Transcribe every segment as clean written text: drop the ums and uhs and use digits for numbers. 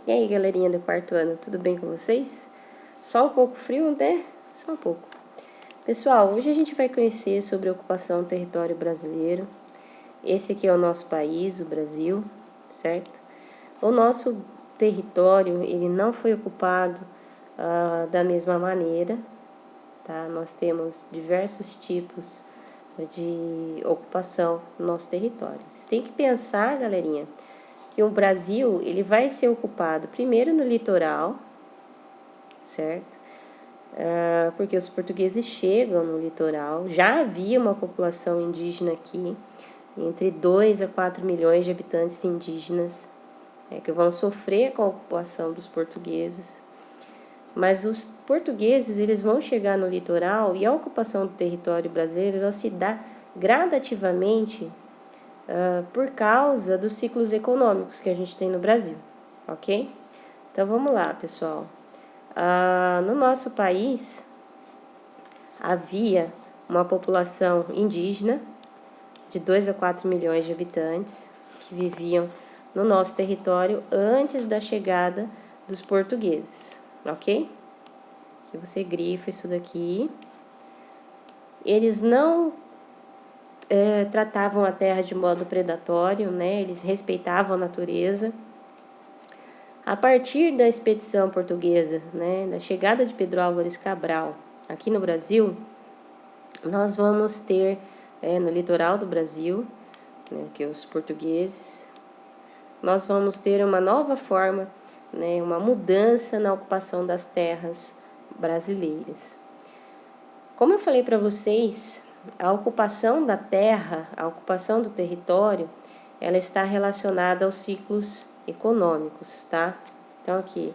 E aí, galerinha do quarto ano, tudo bem com vocês? Só um pouco frio, né? Só um pouco. Pessoal, hoje a gente vai conhecer sobre a ocupação do território brasileiro. Esse aqui é o nosso país, o Brasil, certo? O nosso território, ele não foi ocupado da mesma maneira, tá? Nós temos diversos tipos de ocupação no nosso território. Você tem que pensar, galerinha, que o Brasil ele vai ser ocupado primeiro no litoral, certo? Porque os portugueses chegam no litoral, já havia uma população indígena aqui, entre 2 a 4 milhões de habitantes indígenas, que vão sofrer com a ocupação dos portugueses. Mas os portugueses eles vão chegar no litoral e a ocupação do território brasileiro ela se dá gradativamente por causa dos ciclos econômicos que a gente tem no Brasil, ok? Então vamos lá, pessoal. No nosso país havia uma população indígena de 2 a 4 milhões de habitantes que viviam no nosso território antes da chegada dos portugueses, ok? Que você grifa isso daqui. Eles não tratavam a terra de modo predatório, né? Eles respeitavam a natureza. A partir da expedição portuguesa, né, da chegada de Pedro Álvares Cabral aqui no Brasil, nós vamos ter no litoral do Brasil, né, que os portugueses, nós vamos ter uma nova forma, né, uma mudança na ocupação das terras brasileiras. Como eu falei para vocês, a ocupação da terra, a ocupação do território, ela está relacionada aos ciclos econômicos, tá? Então, aqui,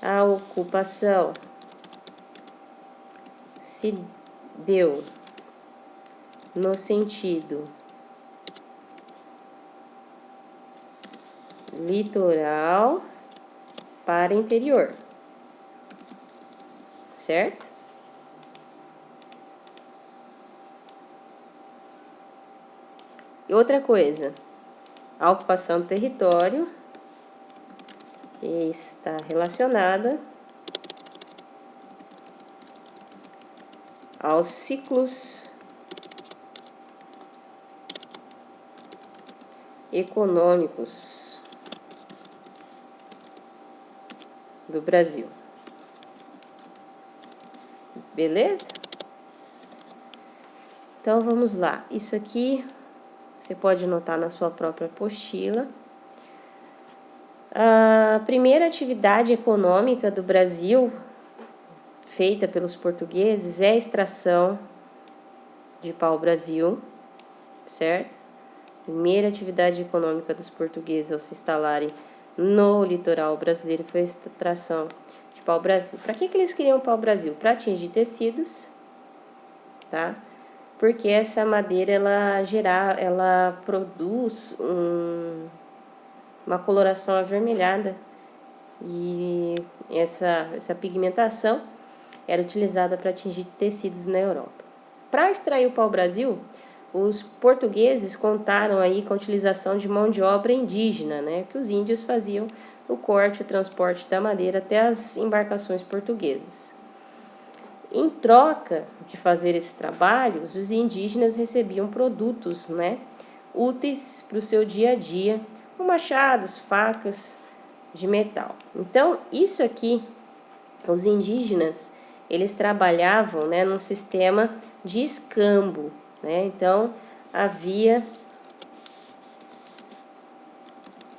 a ocupação se deu no sentido litoral para interior, certo? E outra coisa, a ocupação do território está relacionada aos ciclos econômicos do Brasil. Beleza? Então vamos lá. Isso aqui você pode anotar na sua própria apostila. A primeira atividade econômica do Brasil, feita pelos portugueses, é a extração de pau-brasil, certo? Primeira atividade econômica dos portugueses ao se instalarem no litoral brasileiro foi a extração de pau-brasil. Para que eles queriam pau-brasil? Para atingir tecidos, tá? Porque essa madeira ela produz uma coloração avermelhada e essa pigmentação era utilizada para atingir tecidos na Europa. Para extrair o pau-brasil, os portugueses contaram aí com a utilização de mão de obra indígena, né, que os índios faziam o corte e o transporte da madeira até as embarcações portuguesas. Em troca de fazer esses trabalhos, os indígenas recebiam produtos, né, úteis para o seu dia a dia, como machados, facas de metal. Então, isso aqui, os indígenas, eles trabalhavam, né, num sistema de escambo, né? Então, havia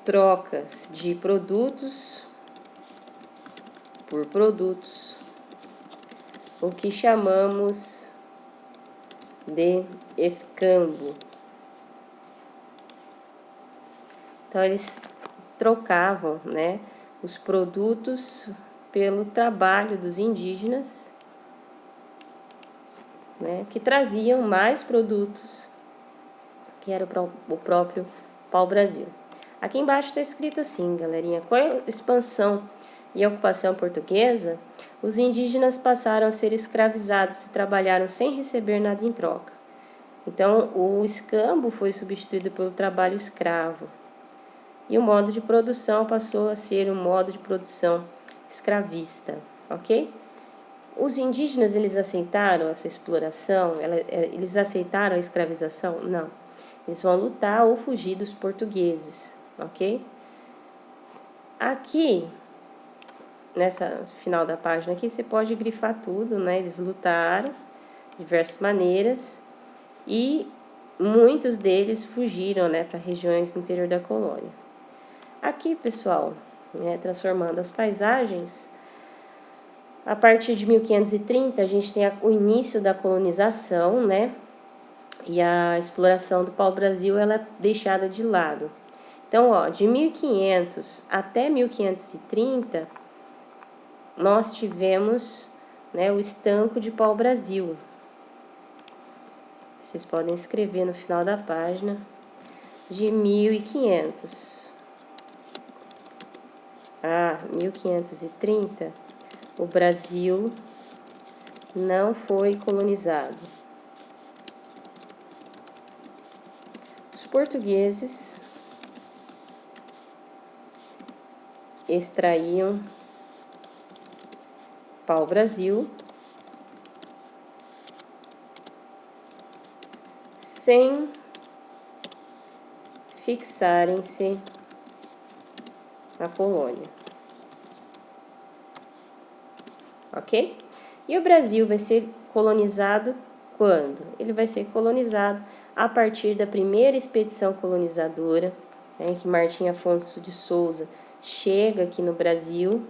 trocas de produtos por produtos, o que chamamos de escambo. Então, eles trocavam, né, os produtos pelo trabalho dos indígenas, né, que traziam mais produtos, que era o próprio pau-brasil. Aqui embaixo está escrito assim, galerinha, com a expansão e a ocupação portuguesa, os indígenas passaram a ser escravizados e trabalharam sem receber nada em troca. Então, o escambo foi substituído pelo trabalho escravo. e o modo de produção passou a ser um modo de produção escravista, ok? Os indígenas, eles aceitaram essa exploração? Eles aceitaram a escravização? Não. Eles vão lutar ou fugir dos portugueses, ok? Aqui, nessa final da página aqui, você pode grifar tudo, né? Eles lutaram de diversas maneiras e muitos deles fugiram, né, para regiões do interior da colônia. Aqui, pessoal, né, transformando as paisagens, a partir de 1530 a gente tem o início da colonização, né, e a exploração do pau-brasil ela é deixada de lado. Então, ó, de 1500 até 1530, nós tivemos, né, o estanco de pau-brasil. Vocês podem escrever no final da página, de 1500 a 1530, o Brasil não foi colonizado. Os portugueses extraíam pau-brasil sem fixarem-se na colônia, ok? E o Brasil vai ser colonizado quando? Ele vai ser colonizado a partir da primeira expedição colonizadora, né, em que Martim Afonso de Souza chega aqui no Brasil,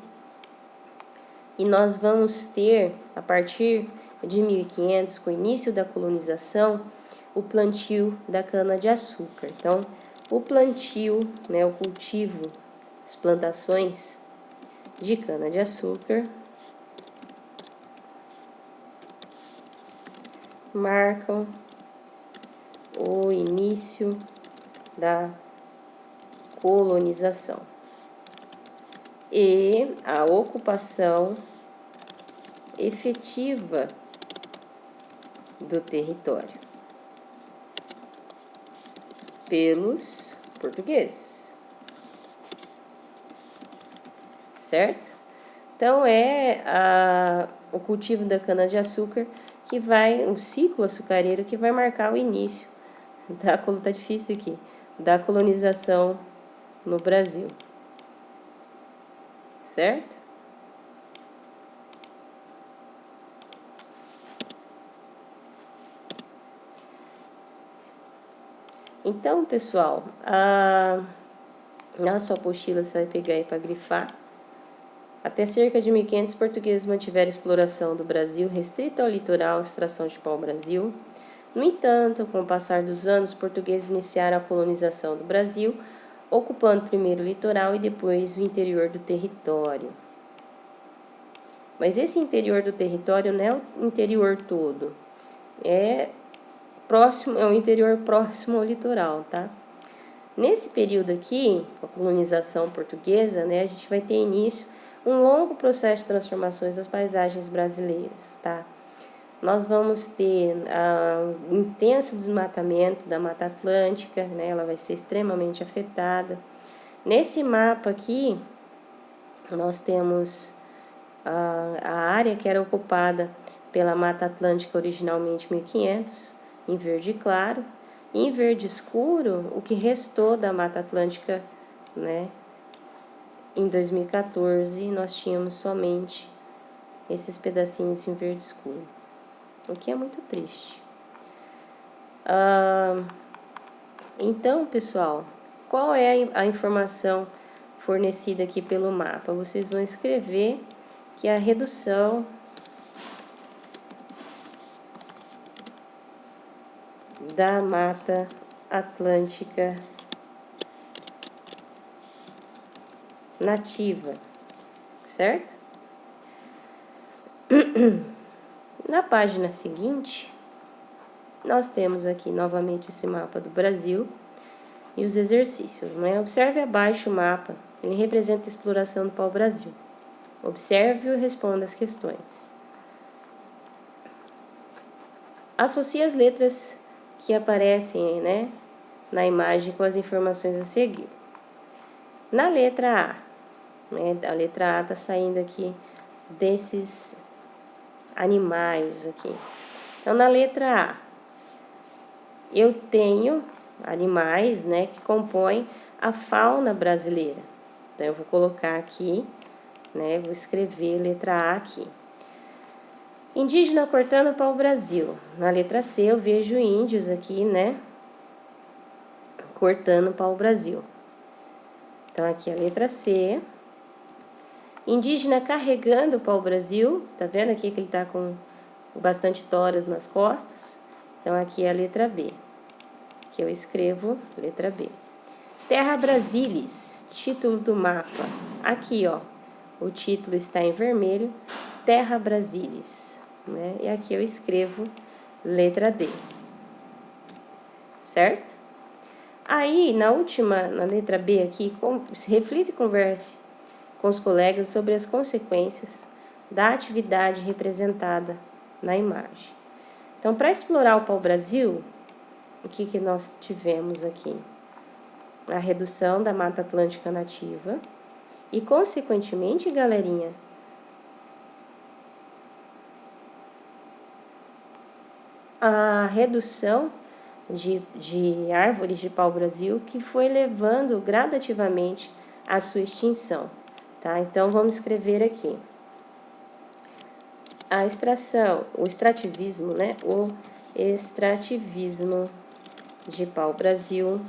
e nós vamos ter, a partir de 1500, com o início da colonização, o plantio da cana-de-açúcar. Então, o plantio, né, o cultivo, as plantações de cana-de-açúcar marcam o início da colonização e a ocupação efetiva do território pelos portugueses, certo? Então, o cultivo da cana-de-açúcar que vai, o ciclo açucareiro que vai marcar o início da, como tá difícil aqui, da colonização no Brasil, certo? Então, pessoal, na sua apostila você vai pegar aí para grifar. Até cerca de 1500, portugueses mantiveram a exploração do Brasil restrita ao litoral, extração de pau-brasil. No entanto, com o passar dos anos, os portugueses iniciaram a colonização do Brasil, ocupando primeiro o litoral e depois o interior do território. Mas esse interior do território não é o interior todo, é um interior próximo ao litoral, tá? Nesse período aqui, com a colonização portuguesa, né, a gente vai ter início um longo processo de transformações das paisagens brasileiras, tá? Nós vamos ter um intenso desmatamento da Mata Atlântica, né? Ela vai ser extremamente afetada. Nesse mapa aqui, nós temos a área que era ocupada pela Mata Atlântica originalmente 1500, em verde claro, e em verde escuro, o que restou da Mata Atlântica, né? Em 2014, nós tínhamos somente esses pedacinhos em verde escuro, o que é muito triste. Então, pessoal, qual é a informação fornecida aqui pelo mapa? Vocês vão escrever que a redução da Mata Atlântica nativa, certo? Na página seguinte, nós temos aqui novamente esse mapa do Brasil e os exercícios, né? Observe abaixo o mapa, ele representa a exploração do pau-brasil. Observe e responda as questões. Associe as letras que aparecem, né, na imagem com as informações a seguir. Na letra A, né, a letra A está saindo aqui desses animais aqui. Então, na letra A, eu tenho animais, né, que compõem a fauna brasileira. Então, eu vou colocar aqui, né, vou escrever letra A aqui. Indígena cortando pau-brasil. Na letra C, eu vejo índios aqui, né, cortando pau-brasil. Então, aqui a letra C. Indígena carregando o pau-brasil. Tá vendo aqui que ele tá com bastante toras nas costas? Então, aqui é a letra B, que eu escrevo letra B. Terra Brasilis, título do mapa. Aqui, ó, o título está em vermelho, Terra Brasilis, né? E aqui eu escrevo letra D, certo? Aí, na letra B aqui, reflita e converse com os colegas sobre as consequências da atividade representada na imagem. Então, para explorar o pau-brasil, o que nós tivemos aqui? A redução da Mata Atlântica nativa e, consequentemente, galerinha, a redução de árvores de pau-brasil que foi levando gradativamente à sua extinção, tá? Então, vamos escrever aqui. A extração, o extrativismo, né? O extrativismo de pau-brasil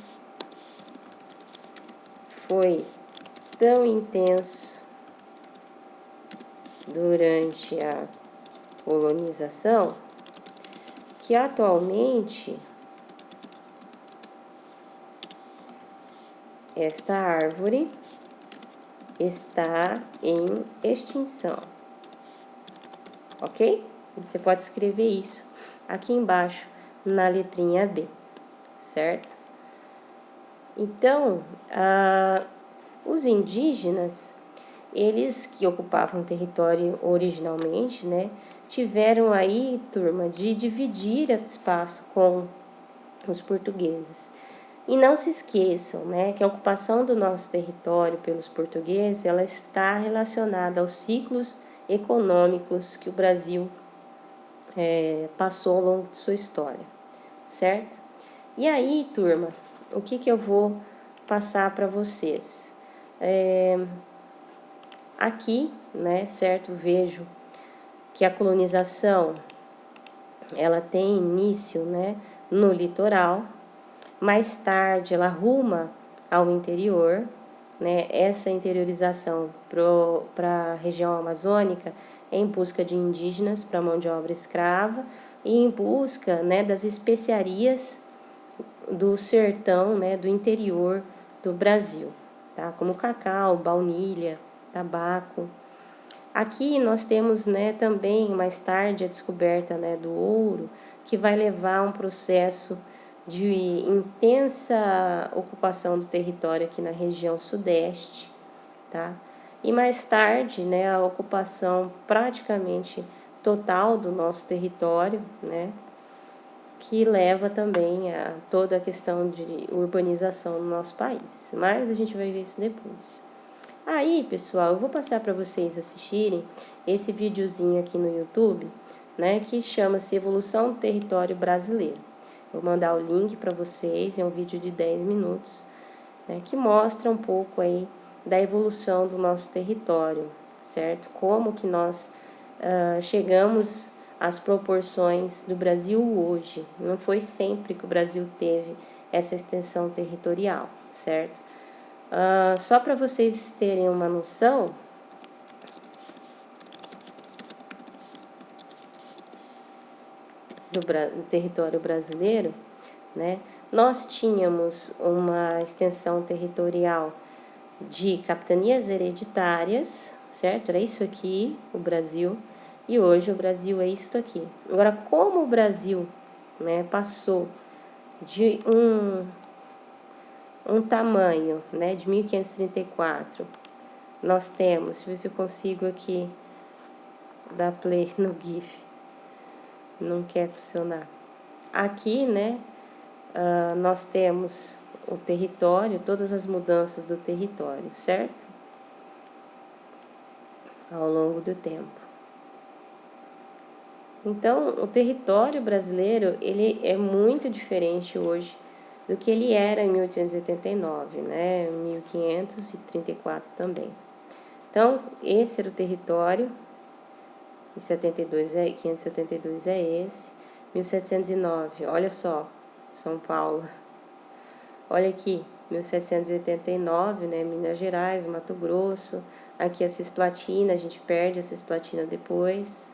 foi tão intenso durante a colonização que atualmente esta árvore está em extinção, ok? Você pode escrever isso aqui embaixo na letrinha B, certo? Então, os indígenas, eles que ocupavam o território originalmente, né, tiveram aí, turma, de dividir espaço com os portugueses. E não se esqueçam, né, que a ocupação do nosso território pelos portugueses, ela está relacionada aos ciclos econômicos que o Brasil passou ao longo de sua história, certo? E aí, turma, o que eu vou passar para vocês? Aqui, né, certo, vejo que a colonização, ela tem início, né, no litoral, mais tarde ela ruma ao interior, né, essa interiorização para a região amazônica em busca de indígenas para mão de obra escrava e em busca, né, das especiarias do sertão, né, do interior do Brasil, tá? Como cacau, baunilha, tabaco. Aqui nós temos, né, também mais tarde a descoberta, né, do ouro, que vai levar a um processo de intensa ocupação do território aqui na região sudeste, tá? E mais tarde, né, a ocupação praticamente total do nosso território, né, que leva também a toda a questão de urbanização no nosso país. Mas a gente vai ver isso depois. Aí, pessoal, eu vou passar para vocês assistirem esse videozinho aqui no YouTube, né, que chama-se Evolução do Território Brasileiro. Vou mandar o link para vocês, é um vídeo de 10 minutos, né, que mostra um pouco aí da evolução do nosso território, certo? Como que nós chegamos às proporções do Brasil hoje. Não foi sempre que o Brasil teve essa extensão territorial, certo? Só para vocês terem uma noção, do território brasileiro, né, nós tínhamos uma extensão territorial de capitanias hereditárias, certo? Era isso aqui, o Brasil, e hoje o Brasil é isso aqui. Agora, como o Brasil, né, passou de um tamanho, né, de 1534, nós temos, deixa eu ver se eu consigo aqui dar play no GIF, não quer funcionar. Aqui, né, nós temos o território, todas as mudanças do território, certo? Ao longo do tempo. Então, o território brasileiro, ele é muito diferente hoje do que ele era em 1889, né? 1534 também. Então, esse era o território, 572 é esse, 1709, olha só, São Paulo. Olha aqui, 1789, né, Minas Gerais, Mato Grosso, aqui a Cisplatina, a gente perde a Cisplatina depois.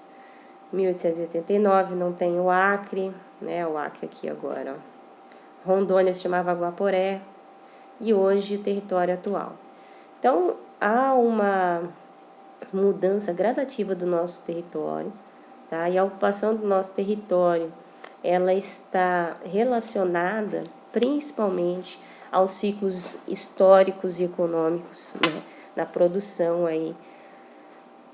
1889 não tem o Acre, né, o Acre aqui agora, ó. Rondônia se chamava Guaporé, e hoje o território atual. Então, há uma mudança gradativa do nosso território, tá? E a ocupação do nosso território, ela está relacionada principalmente aos ciclos históricos e econômicos, né? Na produção aí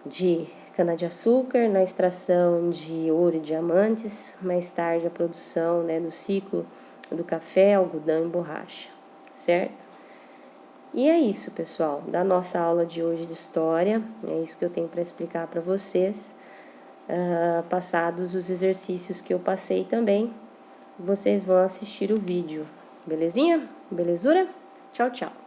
de cana-de-açúcar, na extração de ouro e diamantes, mais tarde a produção, né, do ciclo do café, algodão e borracha, certo? E é isso, pessoal, da nossa aula de hoje de história, é isso que eu tenho para explicar para vocês. Passados os exercícios que eu passei também, vocês vão assistir o vídeo, belezinha? Belezura? Tchau, tchau!